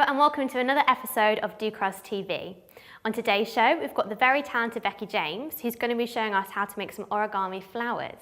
and welcome to another episode of docrafts TV. On today's show, we've got the very talented Becky James, who's going to be showing us how to make some origami flowers.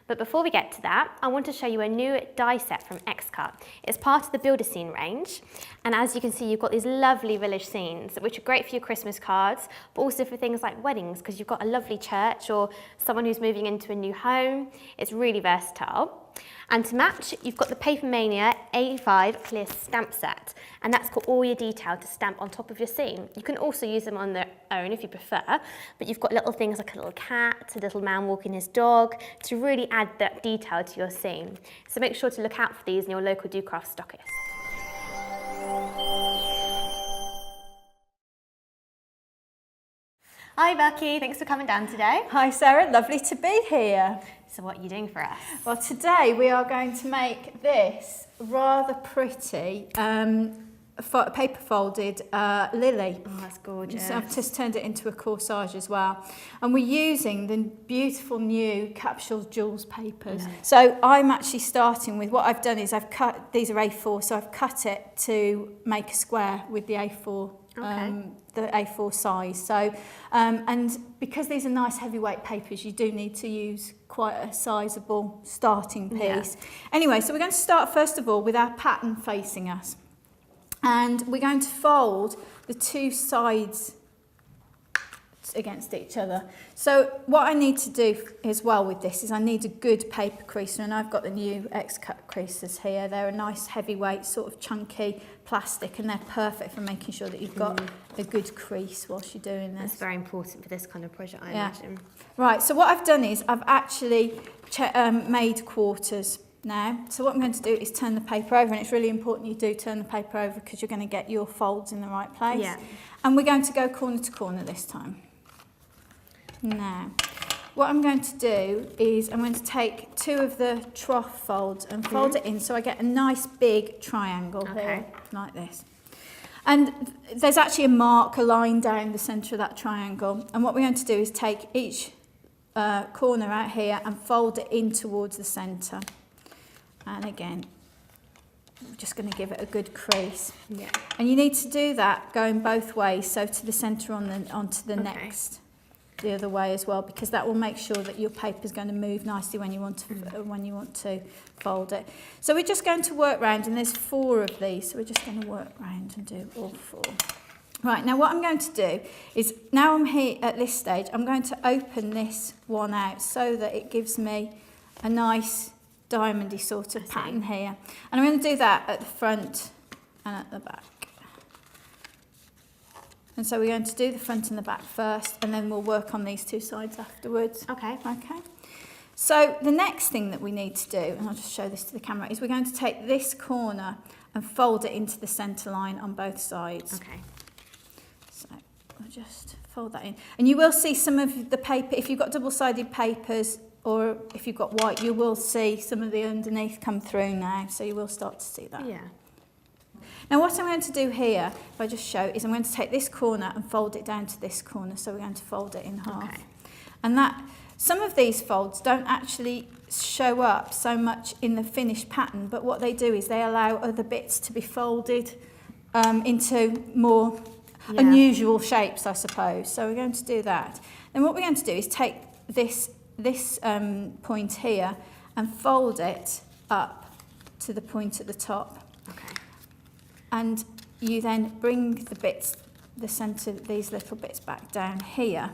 But before we get to that, I want to show you a new die set from X-Cut. It's part of the Builder Scene range, and as you can see, you've got these lovely village scenes, which are great for your Christmas cards, but also for things like weddings, because you've got a lovely church or someone who's moving into a new home. It's really versatile. And to match, you've got the Paper Mania A5 clear stamp set, and that's got all your detail to stamp on top of your scene. You can also use them on their own if you prefer, but you've got little things like a little cat, a little man walking his dog, to really add that detail to your scene. So make sure to look out for these in your local docrafts stockist. Hi Becky, thanks for coming down today. Hi Sarah, lovely to be here. So what are you doing for us? Well, today we are going to make this rather pretty paper folded lily. Oh, that's gorgeous. So I've just turned it into a corsage as well. And we're using the beautiful new capsule jewels papers. Nice. So I'm actually starting with, what I've done is I've cut, these are A4, so I've cut it to make a square with the A4. Okay. The A4 size. So, and because these are nice heavyweight papers, you do need to use quite a sizable starting piece. Yeah. Anyway, so we're going to start first of all with our pattern facing us. And we're going to fold the two sides against each other. So what I need to do as well with this is I need a good paper creaser, and I've got the new X-Cut creasers here. They're a nice heavyweight sort of chunky plastic, and they're perfect for making sure that you've got a good crease whilst you're doing this. That's very important for this kind of project, I imagine. Right, so what I've done is I've actually made quarters now. So what I'm going to do is turn the paper over, and it's really important you do turn the paper over because you're going to get your folds in the right place. Yeah. And we're going to go corner to corner this time. Now, what I'm going to do is I'm going to take two of the trough folds and fold it in so I get a nice big triangle here, like this. And there's actually a line down the centre of that triangle. And what we're going to do is take each corner out here and fold it in towards the centre. And again, I'm just going to give it a good crease. Yeah. And you need to do that going both ways, so to the centre onto the next. The other way as well, because that will make sure that your paper is going to move nicely when you want to fold it. So we're just going to work round, and there's 4 of these, so we're just going to work round and do all 4. Right, now what I'm going to do is, now I'm here at this stage, I'm going to open this one out so that it gives me a nice diamondy sort of pattern here. And I'm going to do that at the front and at the back. And so we're going to do the front and the back first, and then we'll work on these two sides afterwards. Okay. So the next thing that we need to do, and I'll just show this to the camera, is we're going to take this corner and fold it into the centre line on both sides. Okay. So I'll just fold that in. And you will see some of the paper, if you've got double-sided papers or if you've got white, you will see some of the underneath come through now, so you will start to see that. Yeah. Now what I'm going to do here, if I just show, is I'm going to take this corner and fold it down to this corner, so we're going to fold it in half. Okay. And that, some of these folds don't actually show up so much in the finished pattern, but what they do is they allow other bits to be folded into more unusual shapes, I suppose. So we're going to do that. Then what we're going to do is take this point here and fold it up to the point at the top. Okay. And you then bring the bits, the centre, these little bits back down here.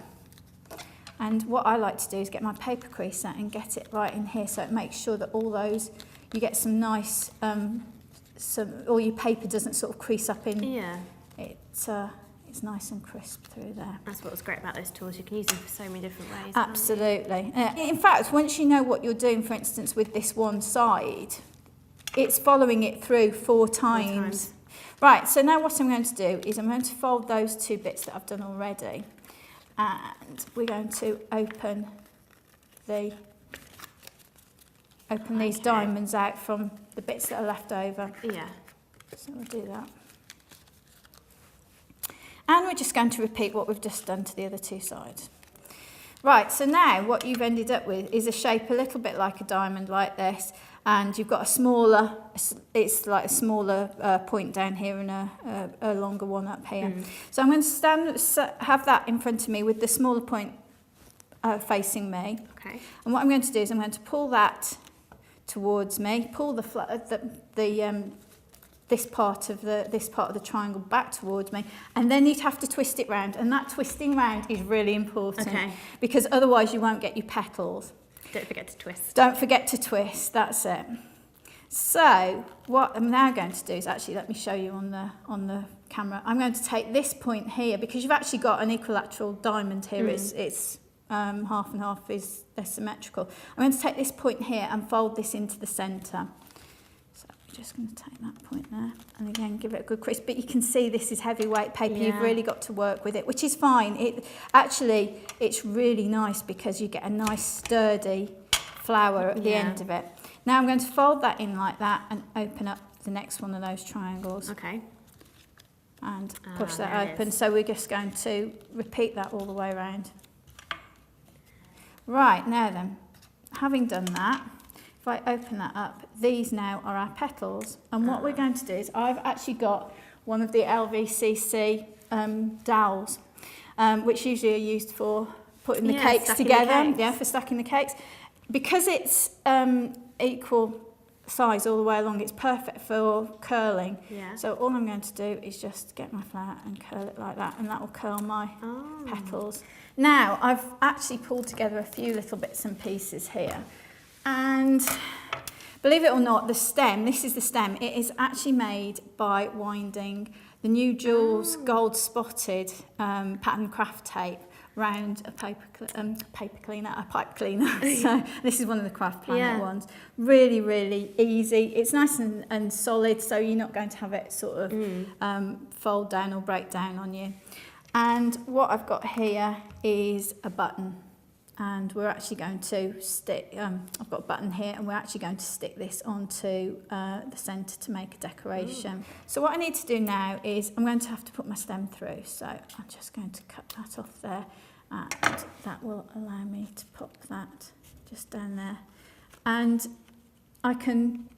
And what I like to do is get my paper creaser and get it right in here, so it makes sure that all those, you get some nice, all your paper doesn't sort of crease up in. Yeah. It's nice and crisp through there. That's what was great about those tools. You can use them for so many different ways. Absolutely. In fact, once you know what you're doing, for instance, with this one side, it's following it through 4 times. Right, so now what I'm going to do is I'm going to fold those 2 bits that I've done already, and we're going to open these diamonds out from the bits that are left over. Yeah. So we'll do that. And we're just going to repeat what we've just done to the other 2 sides. Right, so now what you've ended up with is a shape a little bit like a diamond, like this, and you've got a smaller, it's like a smaller point down here and a longer one up here. So I'm going to have that in front of me with the smaller point facing me. Okay. And what I'm going to do is I'm going to pull that towards me, pull this part of the triangle back towards me, and then you'd have to twist it round. And that twisting round is really important, because otherwise you won't get your petals. Don't forget to twist. Don't forget to twist, that's it. So what I'm now going to do is actually, let me show you on the camera. I'm going to take this point here, because you've actually got an equilateral diamond here. It's half and half is they're symmetrical. I'm going to take this point here and fold this into the centre. So I'm just going to take that point there and again give it a good crisp. But you can see this is heavyweight paper. You've really got to work with it, which is fine. It's really nice because you get a nice sturdy flower at the end of it. Now I'm going to fold that in like that and open up the next one of those triangles. Okay. And push that open. So we're just going to repeat that all the way around. Right, now then, having done that, if I open that up, these now are our petals. And what we're going to do is, I've actually got one of the LVCC dowels, which usually are used for putting the cakes together, for stacking the cakes. Because it's equal size all the way along, it's perfect for curling. So all I'm going to do is just get my flower and curl it like that, and that will curl my petals. Now, I've actually pulled together a few little bits and pieces here. And believe it or not, the stem, this is the stem, it is actually made by winding the New Jewels gold spotted pattern craft tape round a pipe cleaner. So this is one of the Craft Planet ones. Really, really easy. It's nice and solid, so you're not going to have it sort of fold down or break down on you. And what I've got here is a button, and we're actually going to stick, I've got a button here, and we're actually going to stick this onto the centre to make a decoration. So what I need to do now is I'm going to have to put my stem through, so I'm just going to cut that off there, and that will allow me to pop that just down there. And I can,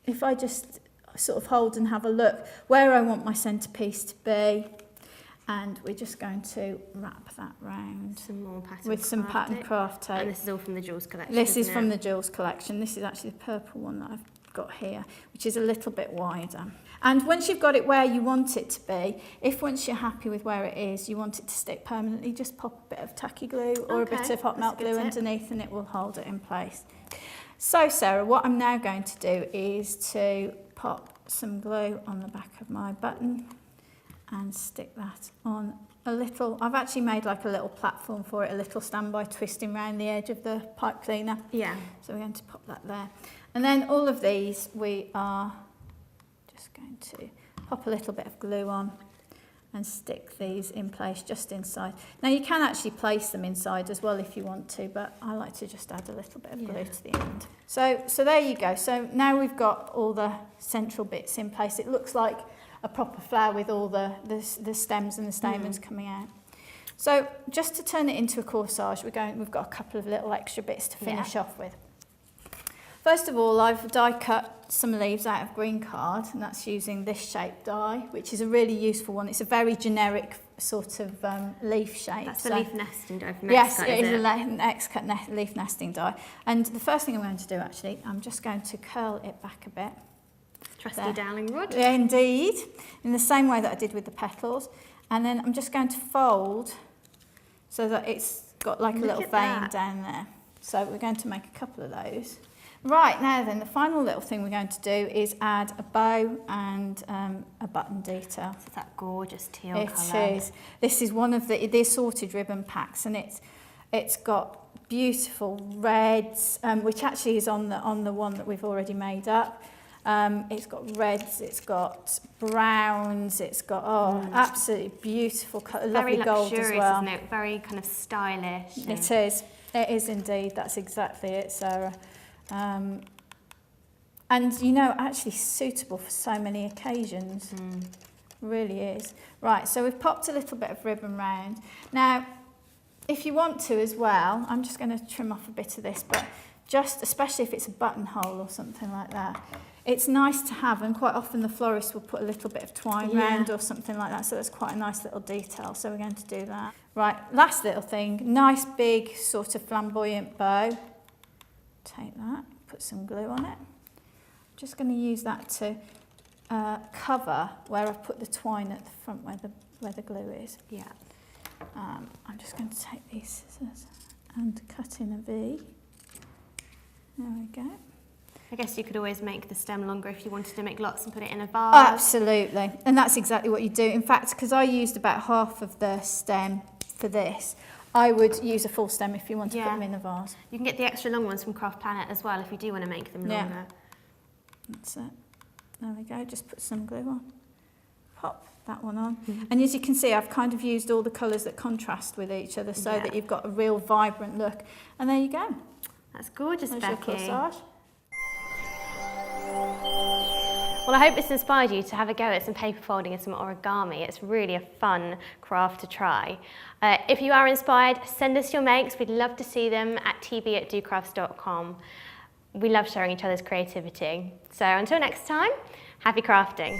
if I just sort of hold and have a look where I want my centrepiece to be, and we're just going to wrap that round with some pattern craft tape. And this is all from the Jewels collection. This is from the Jewels collection. This is actually the purple one that I've got here, which is a little bit wider. And once you've got it where you want it to be, if once you're happy with where it is, you want it to stick permanently, just pop a bit of tacky glue or a bit of hot melt glue underneath, and it will hold it in place. So Sarah, what I'm now going to do is to pop some glue on the back of my button and stick that on a little, I've actually made like a little platform for it, a little standby twisting around the edge of the pipe cleaner. So we're going to pop that there. And then all of these, we are just going to pop a little bit of glue on and stick these in place just inside. Now you can actually place them inside as well if you want to, but I like to just add a little bit of glue to the end. So there you go. So now we've got all the central bits in place. It looks like a proper flower with all the stems and the stamens coming out. So just to turn it into a corsage, we've got a couple of little extra bits to finish off with. First of all, I've die cut some leaves out of green card, and that's using this shape die, which is a really useful one. It's a very generic sort of leaf shape. That's the leaf nesting die from Yes, it is an X-cut leaf nesting die. And the first thing I'm going to do, actually, I'm just going to curl it back a bit. Trusty Dowling rod. Yeah, indeed, in the same way that I did with the petals. And then I'm just going to fold so that it's got like a little vein down there. So we're going to make a couple of those. Right, now then, the final little thing we're going to do is add a bow and a button detail. So that gorgeous teal colour. It is. This is one of the assorted ribbon packs, and it's got beautiful reds, which actually is on the one that we've already made up. It's got reds, it's got browns, it's got absolutely beautiful colour, lovely gold as well. Isn't it? Very kind of stylish. It is indeed. That's exactly it, Sarah. And you know, actually suitable for so many occasions. Really is. Right, so we've popped a little bit of ribbon round. Now, if you want to as well, I'm just going to trim off a bit of this, but just, especially if it's a buttonhole or something like that, it's nice to have, and quite often the florist will put a little bit of twine round or something like that, so that's quite a nice little detail, so we're going to do that. Right, last little thing, nice big sort of flamboyant bow. Take that, put some glue on it. I'm just going to use that to cover where I've put the twine at the front where the glue is. Yeah. I'm just going to take these scissors and cut in a V. There we go. I guess you could always make the stem longer if you wanted to make lots and put it in a vase. Absolutely, and that's exactly what you do. In fact, because I used about half of the stem for this, I would use a full stem if you want to put them in a vase. You can get the extra long ones from Craft Planet as well if you do want to make them longer. That's it. There we go, just put some glue on. Pop that one on. And as you can see, I've kind of used all the colours that contrast with each other so that you've got a real vibrant look. And there you go. That's gorgeous, There's Becky. your corsage. Well, I hope this inspired you to have a go at some paper folding and some origami. It's really a fun craft to try. If you are inspired, send us your makes. We'd love to see them at tb@docrafts.com. We love sharing each other's creativity. So until next time, happy crafting.